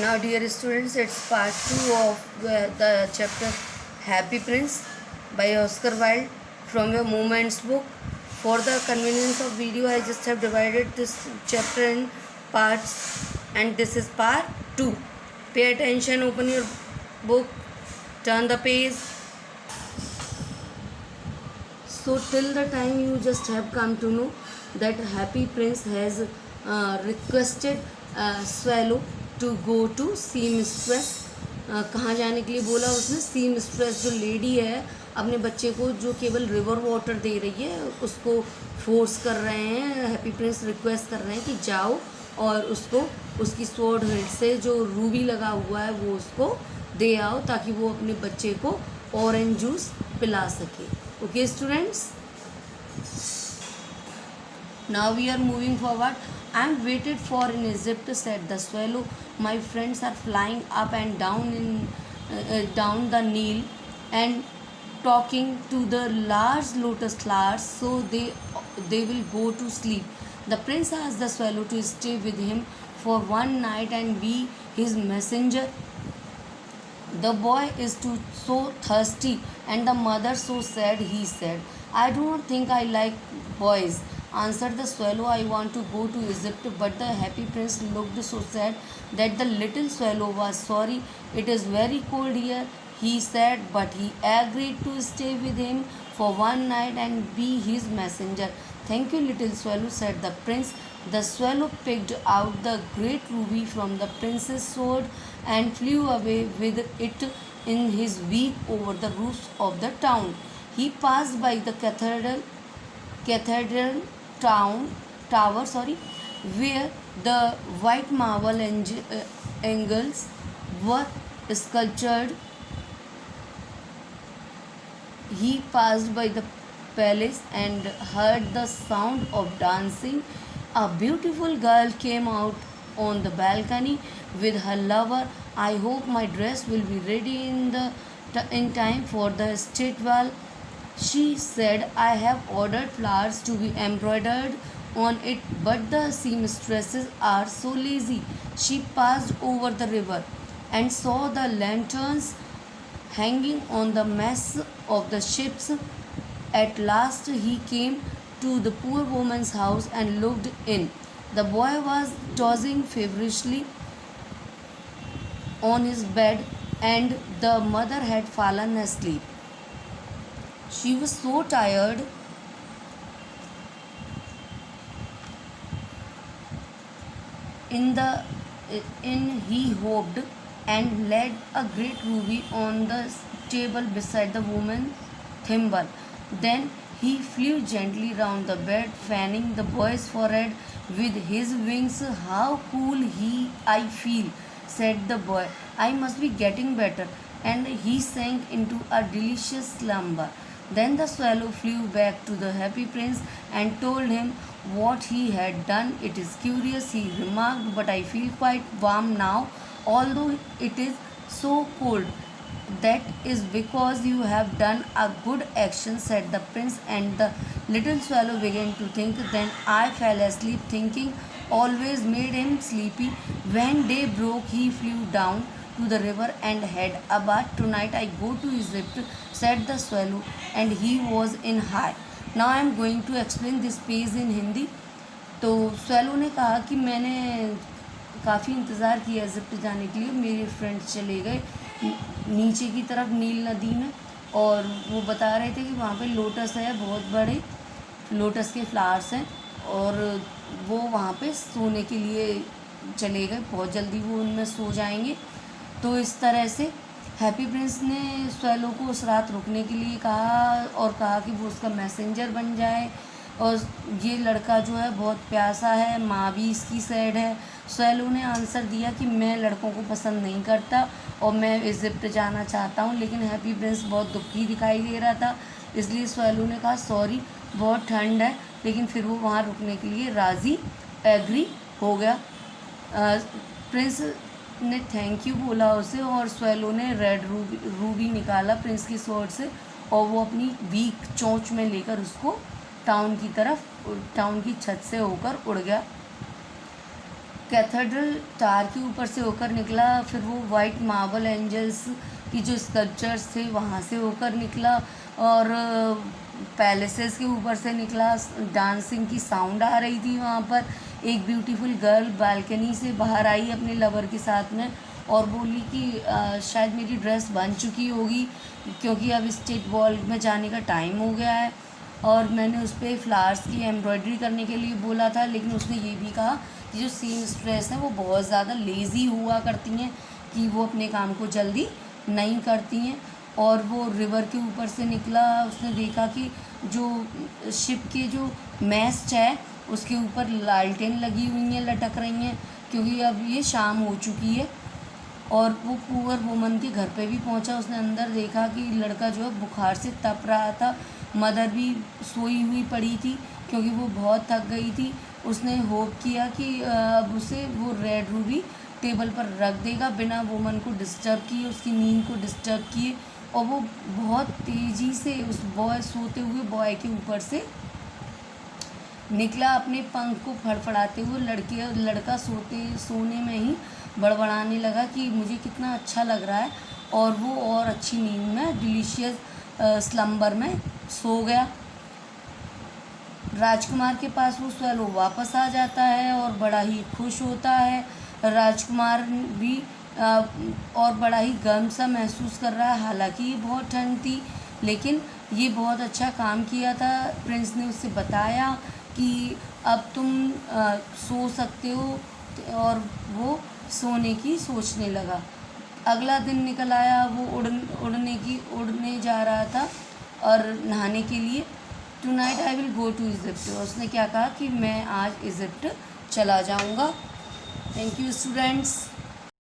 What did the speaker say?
Now, dear students, it's part 2 of the chapter Happy Prince by Oscar Wilde from your Movements book. For the convenience of video, I just have divided this chapter in parts, and this is part 2. Pay attention, open your book, turn the page. So, till the time you just have come to know that Happy Prince has requested Swallow to go to see mistress. कहाँ जाने के लिए बोला उसने? सी mistress जो lady है अपने बच्चे को जो केवल रिवर वाटर दे रही है उसको फोर्स कर रहे हैं. हैप्पी प्रिंस रिक्वेस्ट कर रहे हैं कि जाओ और उसको उसकी स्वॉर्ड हिल से जो रूबी लगा हुआ है वो उसको दे आओ ताकि वो अपने बच्चे को ऑरेंज जूस पिला सके. Okay students, now we are moving forward. I am waited for in Egypt, said the swallow. My friends are flying up and down the Nile and talking to the large lotus flowers, so they will go to sleep. The prince asked the swallow to stay with him for one night and be his messenger. The boy is so thirsty and the mother so sad, he said. I do not think I like boys, answered the swallow. I want to go to Egypt. But the happy prince looked so sad that the little swallow was sorry. It is very cold here, he said, but he agreed to stay with him for one night and be his messenger. Thank you, little swallow, said the prince. The swallow picked out the great ruby from the prince's sword and flew away with it in his beak over the roofs of the town. He passed by the cathedral tower, where the white marble angles were sculptured. He passed by the palace and heard the sound of dancing. A beautiful girl came out on the balcony with her lover. I hope my dress will be ready in time for the state ball, she said. I have ordered flowers to be embroidered on it, but the seamstresses are so lazy. She passed over the river and saw the lanterns hanging on the masts of the ships. At last he came to the poor woman's house and looked in. The boy was tossing feverishly on his bed and the mother had fallen asleep. She was so tired he hoped and laid a great ruby on the table beside the woman's thimble. Then he flew gently round the bed, fanning the boy's forehead with his wings. How cool I feel, said the boy. I must be getting better. And he sank into a delicious slumber. Then the swallow flew back to the happy prince and told him what he had done. It is curious, he remarked, but I feel quite warm now, although it is so cold. That is because you have done a good action, said the prince, and the little swallow began to think. Then I fell asleep. Thinking always made him sleepy. When day broke, he flew down to the river and had a bath. Tonight I go to Egypt, said the swallow, and he was in high. Now I am going to explain this page in Hindi. तो swallow ने कहा कि मैंने काफ़ी इंतज़ार किया Egypt जाने के लिए. मेरे फ्रेंड्स चले गए नीचे की तरफ नील नदी में और वो बता रहे थे कि वहाँ पे लोटस है, बहुत बड़े लोटस के फ्लावर्स हैं और वो वहाँ पे सोने के लिए चले गए. बहुत जल्दी वो उनमें सो जाएंगे. तो इस तरह से हैप्पी प्रिंस ने स्वैलो को उस रात रुकने के लिए कहा और कहा कि वो उसका मैसेंजर बन जाए. और ये लड़का जो है बहुत प्यासा है, माँ भी इसकी सैड है. स्वैलो ने आंसर दिया कि मैं लड़कों को पसंद नहीं करता और मैं इजिप्ट जाना चाहता हूँ. लेकिन हैप्पी प्रिंस बहुत दुखी दिखाई दे रहा था, इसलिए स्वैलो ने कहा सॉरी बहुत ठंड है. लेकिन फिर वो वहाँ रुकने के लिए राज़ी एग्री हो गया. प्रिंस ने थैंक यू बोला उसे और स्वैलो ने रेड रूबी निकाला प्रिंस की स्वॉर्ड से और वो अपनी वीक चोंच में लेकर उसको टाउन की छत से होकर उड़ गया. कैथेड्रल टार के ऊपर से होकर निकला, फिर वो वाइट मार्बल एंजल्स की जो स्कल्पचर्स थे वहाँ से होकर निकला, और पैलेसेस के ऊपर से निकला। डांसिंग की साउंड आ रही थी वहाँ पर। एक ब्यूटीफुल गर्ल बालकनी से बाहर आई अपने लवर के साथ में और बोली कि शायद मेरी ड्रेस बन चुकी होगी क्योंकि अब स्टेट बॉल में जाने का टाइम हो गया है। और मैंने उस पर फ्लावर्स की एम्ब्रॉयडरी करने के लिए बोला था, लेकिन उसने ये भी कहा कि जो सीमस्ट्रेस हैं वो बहुत ज़्यादा लेज़ी हुआ करती हैं, कि वो अपने काम को जल्दी नहीं करती हैं। और वो रिवर के ऊपर से निकला, उसने देखा कि जो शिप के जो मैस्ट है उसके ऊपर लालटेन लगी हुई हैं, लटक रही हैं, क्योंकि अब ये शाम हो चुकी है। और वो पुअर वुमन के घर पे भी पहुंचा, उसने अंदर देखा कि लड़का जो है बुखार से तप रहा था। मदर भी सोई हुई पड़ी थी क्योंकि वो बहुत थक गई थी। उसने होप किया कि अब उसे वो रेड रूबी टेबल पर रख देगा बिना वुमन को डिस्टर्ब किए, उसकी नींद को डिस्टर्ब किए। और वो बहुत तेज़ी से उस सोते हुए बॉय के ऊपर से निकला, अपने पंख को फड़फड़ाते हुए। लड़का सोने में ही बड़बड़ाने लगा कि मुझे कितना अच्छा लग रहा है, और वो और अच्छी नींद में डिलीशियस स्लम्बर में सो गया। राजकुमार के पास वो स्वैलो वापस आ जाता है और बड़ा ही खुश होता है। राजकुमार भी और बड़ा ही गर्म सा महसूस कर रहा है। हालांकि ये बहुत ठंड थी, लेकिन ये बहुत अच्छा काम किया था। प्रिंस ने उससे बताया कि अब तुम सो सकते हो, और वो सोने की सोचने लगा। अगला दिन निकल आया, वो उड़ने जा रहा था और नहाने के लिए। Tonight I will go to Egypt. उसने क्या कहा कि मैं आज इजिप्ट चला जाऊंगा। Thank you students.